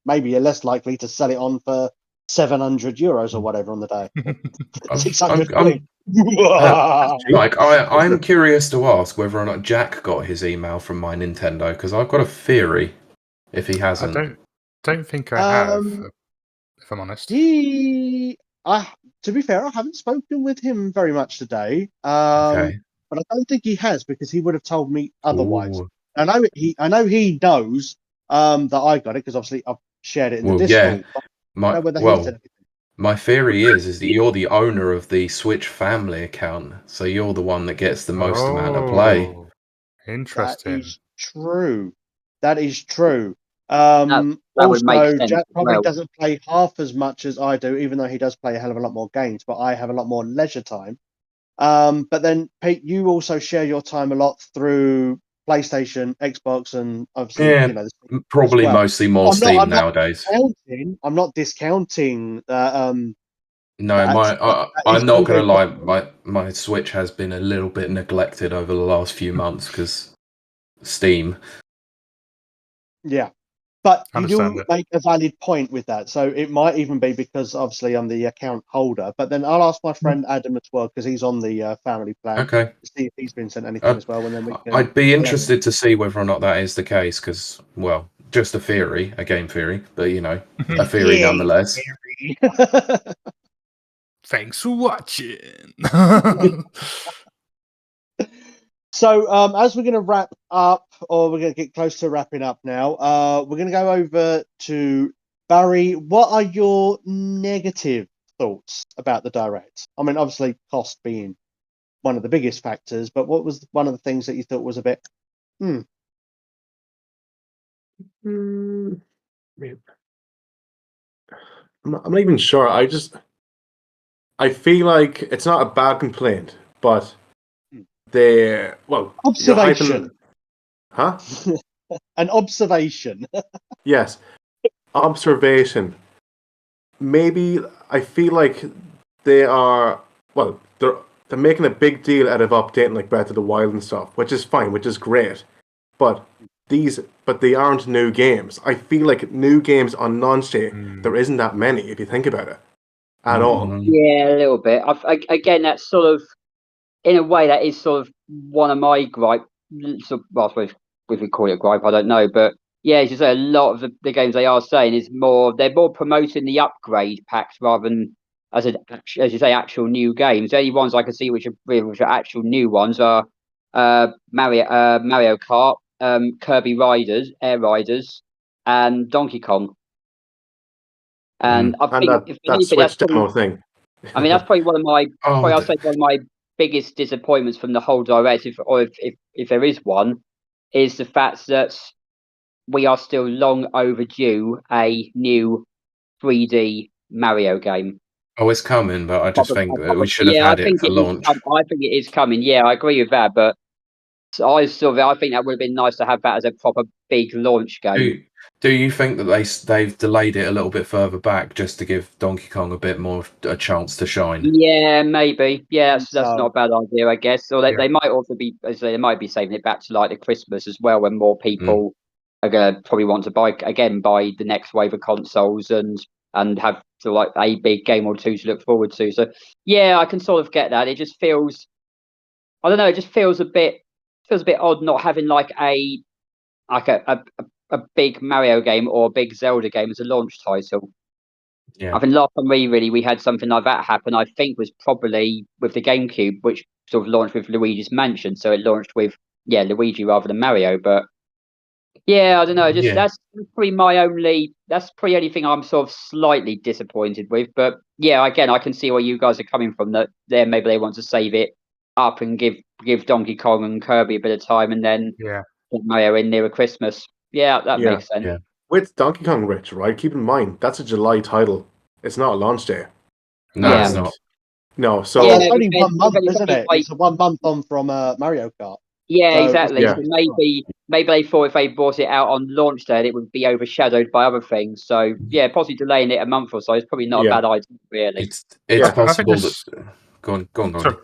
maybe you're less likely to sell it on for €700 or whatever on the day, 600 quid. I'm curious to ask whether or not Jack got his email from My Nintendo, because I've got a theory if he hasn't. I don't think I have, if I'm honest. To be fair, I haven't spoken with him very much today. Okay. But I don't think he has because he would have told me otherwise. Ooh. I know he knows that I got it because obviously I've shared it in the Discord. Yeah. But I don't know whether he said anything. My theory is that you're the owner of the Switch family account, so you're the one that gets the most amount of play. Interesting. That is true. That is true. That would make Also, sense Jack as probably well. doesn't play half as much as I do, even though he does play a hell of a lot more games, but I have a lot more leisure time. But then, Pete, you also share your time a lot through PlayStation, Xbox, and obviously, probably well. mostly more Steam nowadays. I'm not discounting No, I'm not going to lie. My Switch has been a little bit neglected over the last few months because Steam. Yeah. But you Understand do it. make a valid point with that. So it might even be because obviously I'm the account holder. But then I'll ask my friend Adam as well because he's on the family plan. Okay. To see if he's been sent anything as well. And then we can I'd be interested to see whether or not that is the case because, well, just a theory, a game theory, but a theory nonetheless. Thanks for watching. So as we're going to wrap up, or we're going to get close to wrapping up now, we're going to go over to Barry. What are your negative thoughts about the Direct? I mean, obviously, cost being one of the biggest factors, but what was one of the things that you thought was a bit, I'm not even sure. I feel like it's not a bad complaint, but observation. Huh? An observation. Yes. Observation. Maybe I feel like they're making a big deal out of updating like Breath of the Wild and stuff, which is fine, which is great. But they aren't new games. I feel like new games on launch day, there isn't that many if you think about it. At all. Yeah, a little bit. Again, that's sort of in a way, that is sort of one of my gripe. Well, I suppose if we call it a gripe, I don't know, but yeah, as you say, a lot of the games they are saying is they're more promoting the upgrade packs rather than as you say, actual new games. The only ones I can see which are actual new ones are Mario Kart, Kirby Air Riders, and Donkey Kong. And I And think if that anything, Switch demo thing. I mean, that's probably one of my Oh, I'll say one of my biggest disappointments from the whole direct, if there is one, is the fact that we are still long overdue a new 3D Mario game. oh, it's coming, but I just think that we should have Yeah, had it for launch. I think it is coming. Yeah, I agree with that. But I think that would have been nice to have that as a proper big launch game. Do you think that they've delayed it a little bit further back just to give Donkey Kong a bit more a chance to shine? Yeah, maybe. Yeah, that's So- not a bad idea, I guess. Or they might also be, as they might be saving it back to like the Christmas as well, when more people are gonna probably want to buy the next wave of consoles and have sort of like a big game or two to look forward to. So yeah, I can sort of get that. It just feels, I don't know, it just feels a bit odd not having like a big Mario game or a big Zelda game as a launch title. Yeah. I think last time we had something like that happen, I think was probably with the GameCube, which sort of launched with Luigi's Mansion. So it launched with Luigi rather than Mario. But yeah, I don't know. Just that's pretty the only thing I'm sort of slightly disappointed with. But yeah, again, I can see where you guys are coming from. That there maybe they want to save it up and give Donkey Kong and Kirby a bit of time, and then get Mario in nearer Christmas. Yeah, that makes sense. Yeah. With Donkey Kong, Rich, right? Keep in mind that's a July title. It's not a launch day. No, Yeah. it's not. No, so Yeah, Yeah, it's only because 1 month, it's isn't only it? like- It's a 1 month on from Mario Kart. Yeah, So- exactly. Yeah. So maybe they thought if they brought it out on launch day, it would be overshadowed by other things. So yeah, possibly delaying it a month or so is probably not a Yeah. bad idea, really. It's Yeah. possible I think that. Go on. Sorry.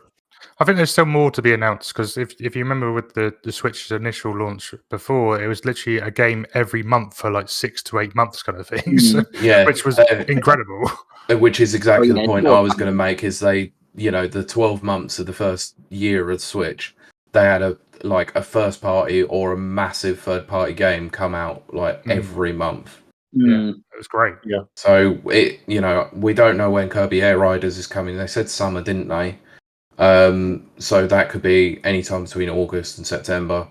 I think there's still more to be announced because if you remember with the Switch's initial launch before, it was literally a game every month for like 6 to 8 months kind of thing, so, Yeah, which was incredible. which is exactly the yeah, point more I was going to make. Is they, the 12 months of the first year of Switch, they had a first party or a massive third party game come out every month. Yeah, it was great. So it, we don't know when Kirby Air Riders is coming. They said summer, didn't they? So that could be any time between August and September.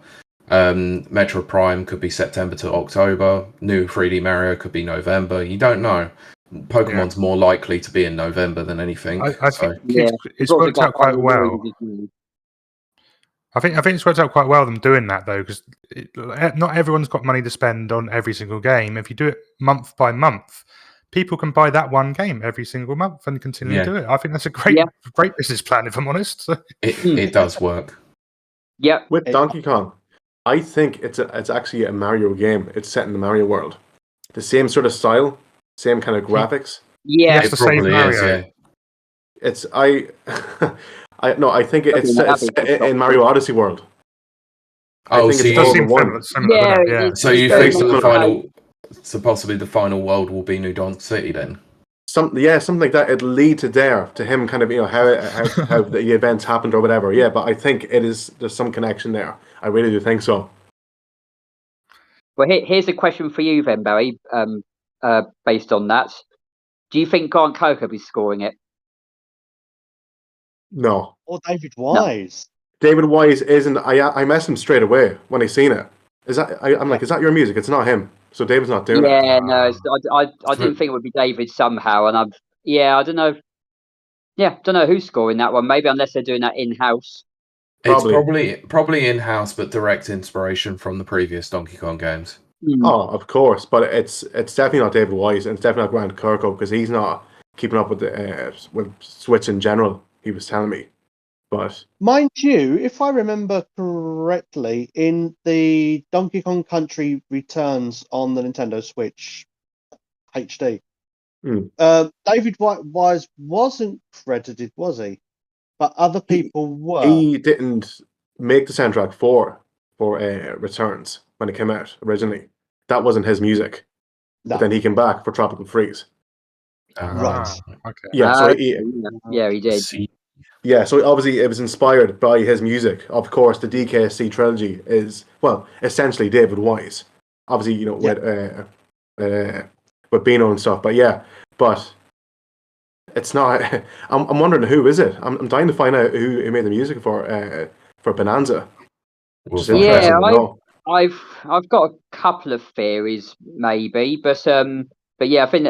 Metro Prime could be September to October. New 3D Mario could be November. You don't know. Pokemon's more likely to be in November than anything. I think Yeah. it's worked out quite well. I think it's worked out quite well them doing that though, because not everyone's got money to spend on every single game. If you do it month by month, people can buy that one game every single month and continue to do it. I think that's a great business plan, if I'm honest. It does work. Yep. with Donkey Kong, I think it's actually a Mario game. It's set in the Mario world. The same sort of style, same kind of graphics. Yeah. Yes, It to save probably is. Mario. Yeah. It's I think it's that'd set be good. in Mario Odyssey world. I Oh, think so It it's does all seem in one. similar, Yeah, doesn't it? Yeah. So you very think much that the like- final, so possibly the final world will be New Dawn City then? Something like that. It'll lead to him kind of how the events happened or whatever. Yeah, but I think there's some connection there. I really do think so. Well, here's a question for you then, Barry. Based on that, do you think Grant Coker will be scoring it? No, Or David Wise. David Wise isn't. I messed him straight away when I seen it. I'm like, is that your music? It's not him. So David's not doing it. Yeah, no, I didn't think it would be David somehow, and I don't know. Yeah, don't know who's scoring that one. Maybe unless they're doing that in house. Probably. It's probably in house, but direct inspiration from the previous Donkey Kong games. Oh, of course, but it's definitely not David Wise, and it's definitely not Grant Kirkhope because he's not keeping up with with Switch in general. He was telling me, but Mind you, if I remember correctly, in the Donkey Kong Country Returns on the Nintendo Switch HD, David Wise wasn't credited, was he? But other people were. he didn't make the soundtrack for Returns when it came out originally. That wasn't his music. No. But then he came back for Tropical Freeze. Right. Okay. Yeah, so he, Yeah, he did. See, Yeah, so obviously it was inspired by his music. Of course, the DKSC trilogy is, well, essentially David Wise. Obviously, you know, with Beano and stuff. But yeah, but it's not. I'm wondering who is it. I'm dying to find out who made the music for Bonanza. We'll Just find interesting out. to know. I've got a couple of theories, maybe, but yeah, I think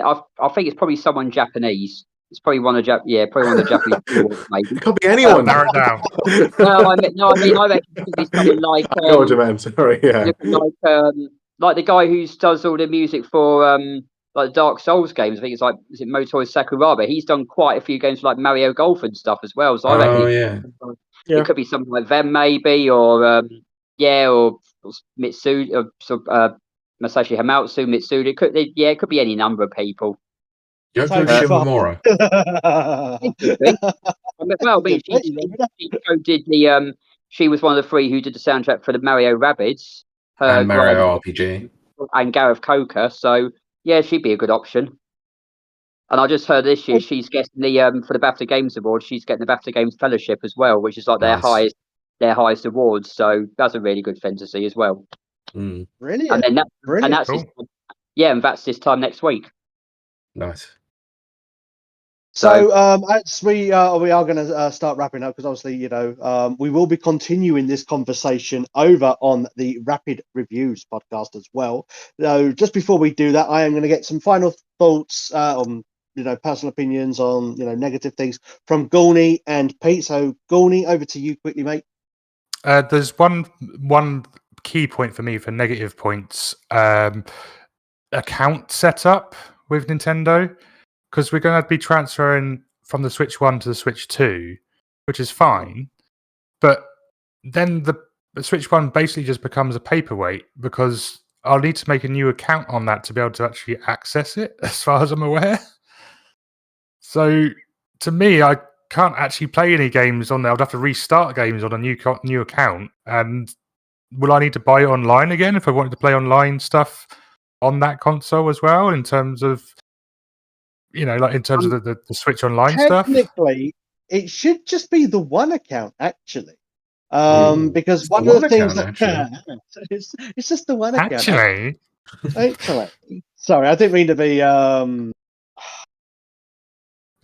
it's probably someone Japanese. It's probably probably one of the Japanese stewards, maybe. It could be anyone. Narrow it down. No, I mean, it could be someone like I know what you meant. Sorry, yeah. like the guy who does all the music for like the Dark Souls games. I think it's like, is it Motoi Sakuraba? He's done quite a few games for like Mario Golf and stuff as well. So I reckon Oh yeah. Yeah. it could be something like them, maybe, or or Mitsuda, Masashi Hamatsu, Mitsuda. It could be any number of people. Yoko So far. Shimomura. It could be. Well, I mean, she did the she was one of the three who did the soundtrack for the Mario Rabbids. Her And Mario RPG. and Gareth Coker. So yeah, she'd be a good option. And I just heard this year she's getting the for the BAFTA Games Award. She's getting the BAFTA Games Fellowship as well, which is like Nice. their highest awards. So that's a really good thing to see as well. Mm, Brilliant. And then Brilliant. that's Cool. and that's this time next week. nice. So as we are going to start wrapping up, because obviously, you know, we will be continuing this conversation over on the Rapid Reviews podcast as well. So just before we do that, I am going to get some final thoughts on, you know, personal opinions on, you know, negative things from Gawny and Pete. So Gawny, over to you quickly, mate. There's one key point for me for negative points. Account setup with Nintendo, because we're going to be transferring from the Switch 1 to the Switch 2, which is fine. But then the Switch 1 basically just becomes a paperweight, because I'll need to make a new account on that to be able to actually access it, as far as I'm aware. So to me, I can't actually play any games on there. I'd have to restart games on a new account. And will I need to buy it online again if I wanted to play online stuff on that console as well, in terms of, you know, like in terms of the Switch Online stuff? Technically, it should just be the one account, actually. Ooh, Because it's one the of the one things account, that it's just the one account. Actually, Sorry, I didn't mean to be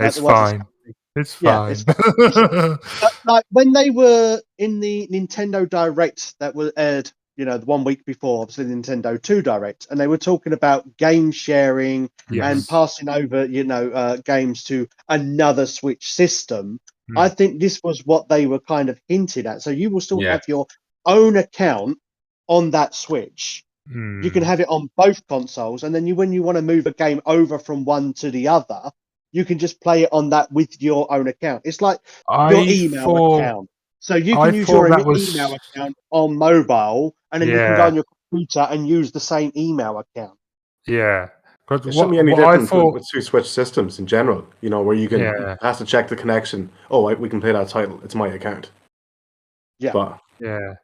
it's what's it- fine. It's Yeah, fine. it's fine. But, like when they were in the Nintendo Direct that was aired, you know, the 1 week before, obviously the Nintendo 2 Direct, and they were talking about game sharing and Yes. passing over, you know, games to another Switch system. Hmm. I think this was what they were kind of hinted at. So you will still Yeah. have your own account on that Switch. You can have it on both consoles, and then when you want to move a game over from one to the other, you can just play it on that with your own account. It's like your email account. So you can use your email account on mobile, and then you can go on your computer and use the same email account. Yeah. It shouldn't be any different with two Switch systems in general, you know, where you can have to check the connection. Oh, we can play that title. It's my account. Yeah. But yeah.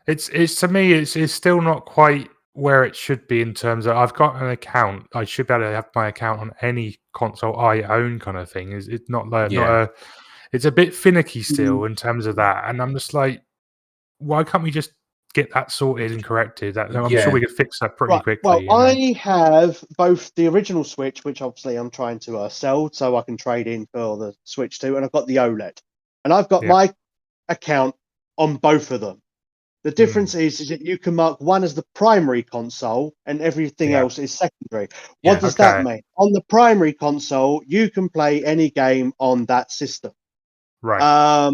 It's to me, it's still not quite where it should be in terms of, I've got an account. I should be able to have my account on any console I own, kind of thing. It's not like it's a bit finicky still in terms of that. And I'm just like, why can't we just get that sorted and corrected? I'm sure we could fix that pretty quickly. Well, I have both the original Switch, which obviously I'm trying to sell so I can trade in for the Switch 2, and I've got the OLED. And I've got my account on both of them. The difference is that you can mark one as the primary console and everything else is secondary. What does that mean? On the primary console, you can play any game on that system. Right.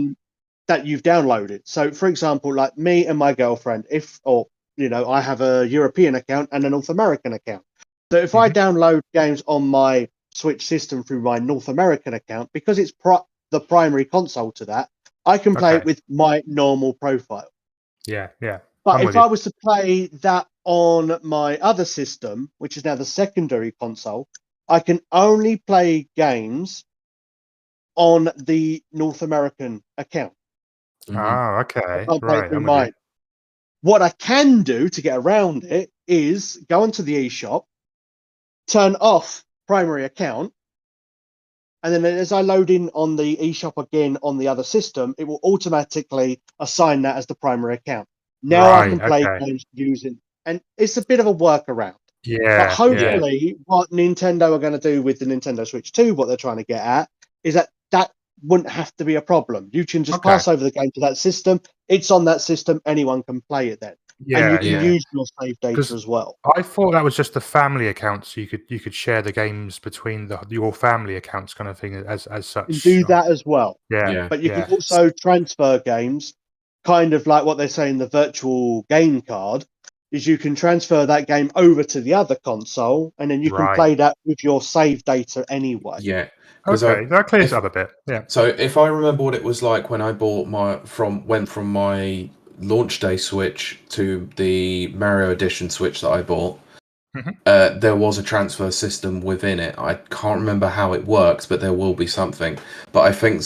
That you've downloaded. So, for example, like me and my girlfriend, I have a European account and a North American account. So if I download games on my Switch system through my North American account, because it's the primary console to that, I can play it with my normal profile. Yeah. But if I was to play that on my other system, which is now the secondary console, I can only play games on the North American account. Oh, okay. Right. What I can do to get around it is go onto the eShop, turn off primary account, and then as I load in on the eShop again on the other system, it will automatically assign that as the primary account. Now I Right, can play okay. games using, and it's a bit of a workaround. But Yeah. hopefully, what Nintendo are going to do with the Nintendo Switch 2, what they're trying to get at, is that wouldn't have to be a problem. You can just Okay. pass over the game to that system. It's on that system. Anyone can play it then, and you can yeah. use your save data 'Cause as well. I thought that was just the family accounts. You could share the games between your family accounts, kind of thing, as You such. can do that as well. Yeah. Yeah. But you can Yeah. also transfer games, kind of like what they say in the virtual game card, is you can transfer that game over to the other console, and then you can Right. play that with your save data anyway. Yeah. 'Cause Okay, that clears if- it up a bit. Yeah. So if I remember what it was like when I bought went from my launch day Switch to the Mario Edition Switch that I bought, Mhm. there was a transfer system within it. I can't remember how it works, but there will be something. But I think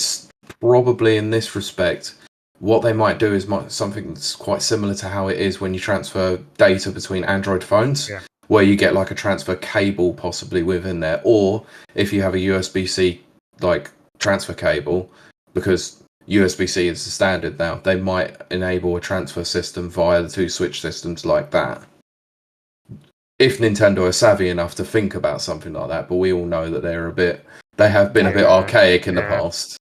probably in this respect, what they might do is something that's quite similar to how it is when you transfer data between Android phones, Yeah. where you get like a transfer cable possibly within there, or if you have a USB-C like transfer cable, because USB-C is the standard now, they might enable a transfer system via the two Switch systems like that. If Nintendo are savvy enough to think about something like that, but we all know that they have been a bit archaic in the past.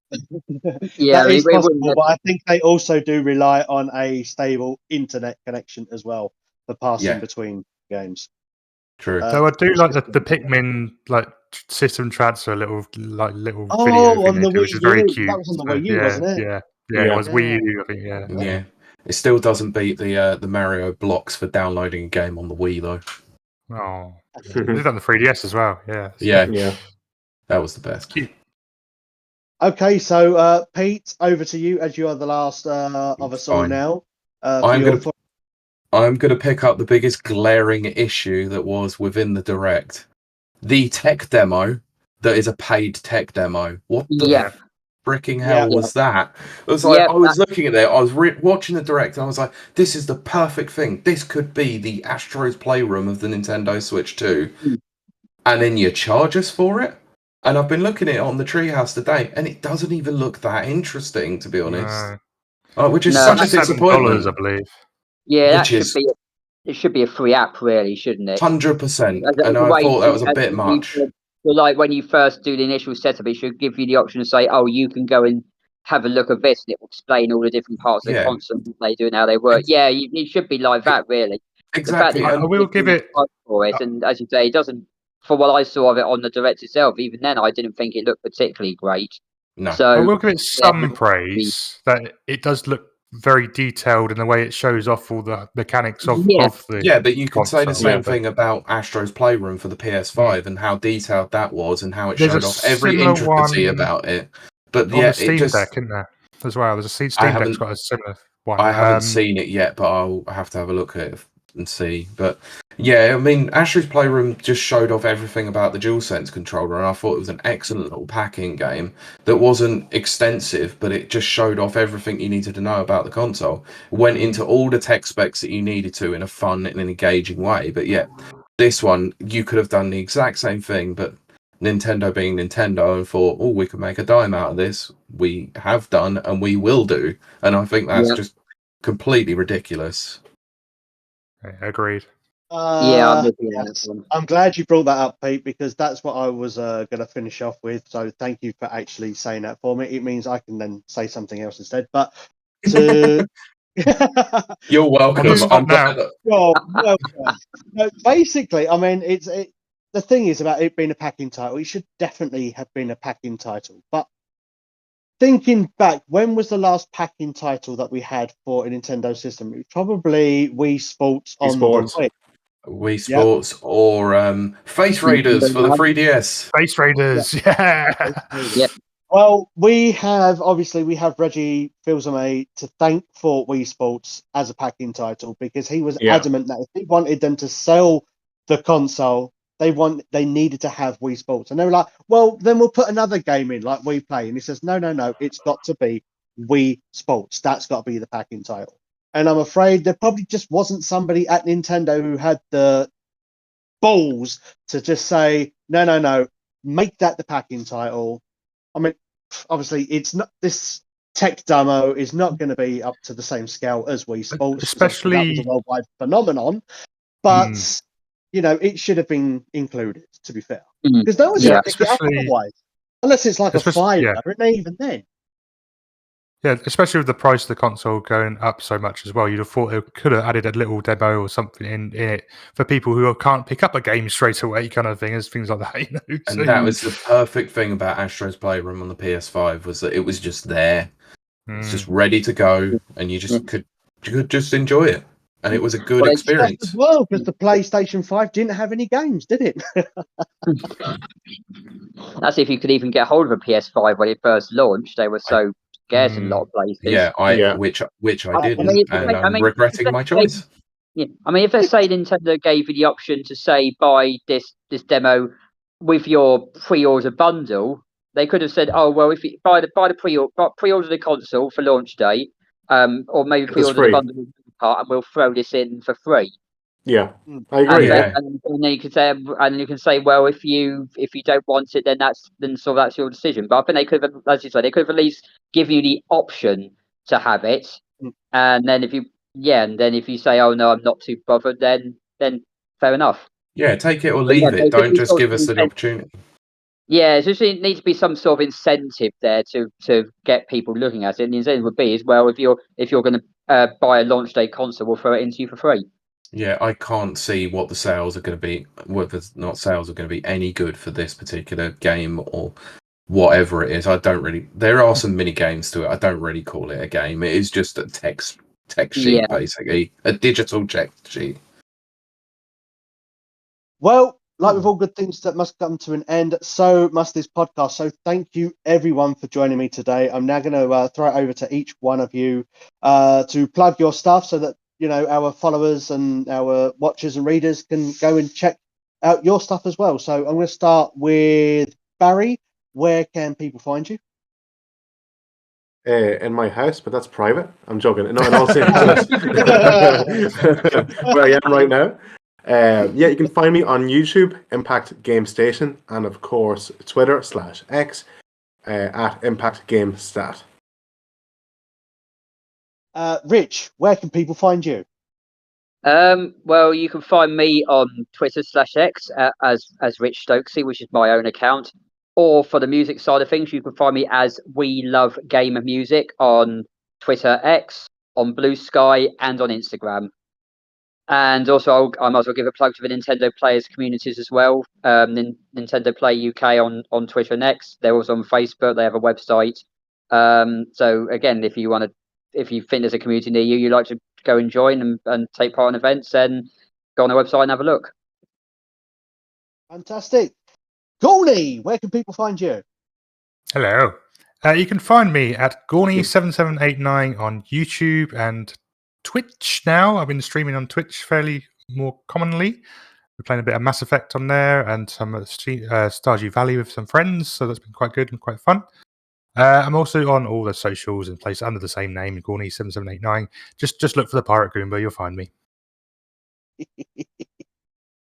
Yeah, That is it possible, wouldn't. but I think they also do rely on a stable internet connection as well for passing Yeah. between games. True. So I do Which like is the good. Pikmin like system transfer little video Oh, thing on they the do, which Wii is very U. cute. That was on the So, Wii U, wasn't it? Yeah. It Yeah. was Wii U, I think. Yeah. Yeah. It still doesn't beat the Mario blocks for downloading a game on the Wii though. Oh, they did that on the 3DS as well. Yeah. Yeah. Yeah. That was the best. Cute. Okay, so Pete, over to you as you are the last of us all Fine. now. I'm gonna pick up the biggest glaring issue that was within the Direct. The tech demo that is a paid tech demo. What the Yeah. freaking Yeah. hell was that? It was like Yeah, I was looking at it, I was watching the Direct, and I was like, "This is the perfect thing. This could be the Astro's Playroom of the Nintendo Switch 2." Mm. And then you charge us for it. And I've been looking at it on the Treehouse today, and it doesn't even look that interesting, to be honest. Which is No, such a that's $7, I disappointment. believe. Yeah, that Which should is be. It should be a free app, really, shouldn't it? 100%. As And a I way thought that to, was a as bit a way much. to- so like when you first do the initial setup, it should give you the option to say, "Oh, you can go and have a look at this," and it will explain all the different parts of the Yeah. console, what they do and how they work. Yeah, it should be like that, really. The fact Exactly. that I you will give it. for it, and as you say, it doesn't. For what I saw of it on the Direct itself, even then, I didn't think it looked particularly great. No. So I will give it yeah, some praise that it does look very detailed in the way it shows off all the mechanics of Yeah. the Yeah, but you could say the console. same thing about Astro's Playroom for the PS5 and how detailed that was and how it There's a showed off every similar intricacy one about it. But on yeah, the it Steam just Deck, isn't there? As well, there's a Steam I Deck's haven't got a similar one. I haven't seen it yet, but I'll have to have a look at it and see. But yeah, I mean, Astro's Playroom just showed off everything about the DualSense controller, and I thought it was an excellent little packing game that wasn't extensive, but it just showed off everything you needed to know about the console. Went into all the tech specs that you needed to in a fun and engaging way. But yeah, this one, you could have done the exact same thing, but Nintendo being Nintendo and thought, oh, we can make a dime out of this. We have done and we will do. And I think that's Yeah. just completely ridiculous. Agreed. Yeah, I'm looking at Yes. that one. I'm glad you brought that up, Pete, because that's what I was going to finish off with. So thank you for actually saying that for me. It means I can then say something else instead. But to You're welcome. On the spot I'm glad now. well, no, basically, I mean, the thing is about it being a packing title. It should definitely have been a packing title. But thinking back, when was the last packing title that we had for a Nintendo system? It was probably Wii Sports on Sports. the Wii. Wii Sports or Face Raiders for the 3DS. Space Raiders, yeah. Yep. Well, we have Reggie Fils-Aimé to thank for Wii Sports as a packing title because he was Yeah. adamant that if he wanted them to sell the console, they needed to have Wii Sports, and they were like, "Well, then we'll put another game in like Wii Play." And he says, "No, it's got to be Wii Sports. That's got to be the packing title." And I'm afraid there probably just wasn't somebody at Nintendo who had the balls to just say, "No, make that the packing title." I mean, obviously, it's not this tech demo is not going to be up to the same scale as Wii Sports, because obviously that was a Especially, worldwide phenomenon. But it should have been included. To be fair, because no one's Yeah. going to pick it up especially, otherwise, unless it's like a especially, yeah, $5, and even then. yeah, especially with the price of the console going up so much as well, you'd have thought it could have added a little demo or something in it for people who can't pick up a game straight away, kind of thing, as things like that. You know, And that was the perfect thing about Astro's Playroom on the PS5 was that it was just there. It's just ready to go, and you just could just enjoy it, and it was a good Well, experience. As well, because the PlayStation 5 didn't have any games, did it? That's if you could even get hold of a PS5 when it first launched. They were so scarce in a lot of places. Yeah, which I didn't, and I'm regretting my choice. Yeah, I mean, if let's say Nintendo gave you the option to say buy this demo with your pre-order bundle, they could have said, "Oh well, if you buy the pre-order the console for launch day, or maybe pre-order the bundle with the part, and we'll throw this in for free." Yeah, I agree. And then you can say, well, if you don't want it, then that's your decision. But I think they could have, as you say, they could have at least given you the option to have it, and then if you say, oh no, I'm not too bothered, then fair enough. Yeah, take it or leave it. Don't just give us the opportunity. Yeah, so it needs to be some sort of incentive there to get people looking at it. And the incentive would be as well, if you're going to buy a launch day console, we'll throw it into you for free. Yeah, I can't see what the sales are going to be. Whether not sales are going to be any good for this particular game or whatever it is. I don't really. There are some mini games to it. I don't really call it a game. It is just a text sheet, basically, a digital text sheet. Well, like with all good things that must come to an end, so must this podcast. So thank you everyone for joining me today. I'm now going to throw it over to each one of you to plug your stuff so that our followers and our watchers and readers can go and check out your stuff as well. So I'm going to start with Barry. Where can people find you? In my house, but that's private. I'm joking. No, in all seriousness, where I am right now. Yeah, you can find me on YouTube, Impact Game Station, and of course Twitter/X at Impact Game Stat. Rich, where can people find you? Well, you can find me on Twitter/X as Rich Stokesy, which is my own account. Or for the music side of things, you can find me as We Love Game and Music on Twitter X, on Blue Sky, and on Instagram. And also, I might as well give a plug to the Nintendo Players communities as well. Nintendo Play UK on Twitter and X. They're also on Facebook. They have a website. So again, if you think there's a community near you, you'd like to go and join and take part in events, then go on their website and have a look. Fantastic. Gawny, where can people find you? Hello. You can find me at Gawny7789 on YouTube and Twitch now. I've been streaming on Twitch fairly more commonly. We're playing a bit of Mass Effect on there and some Stardew Valley with some friends, so that's been quite good and quite fun. I'm also on all the socials and places under the same name, Gawny7789. Just look for the Pirate Goomba, you'll find me.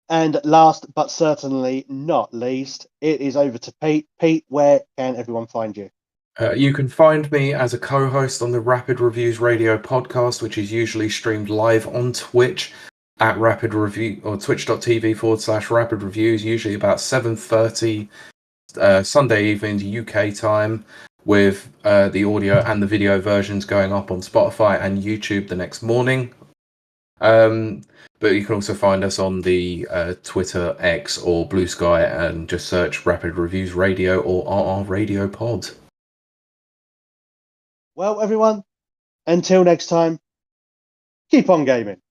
And last but certainly not least, it is over to Pete. Pete, where can everyone find you? You can find me as a co-host on the Rapid Reviews Radio podcast, which is usually streamed live on Twitch at Rapid Review or twitch.tv/Rapid Reviews, usually about 7:30 Sunday evenings UK time, with the audio and the video versions going up on Spotify and YouTube the next morning. But you can also find us on the Twitter X or Blue Sky and just search Rapid Reviews Radio or RR Radio Pod. Well, everyone, until next time, keep on gaming.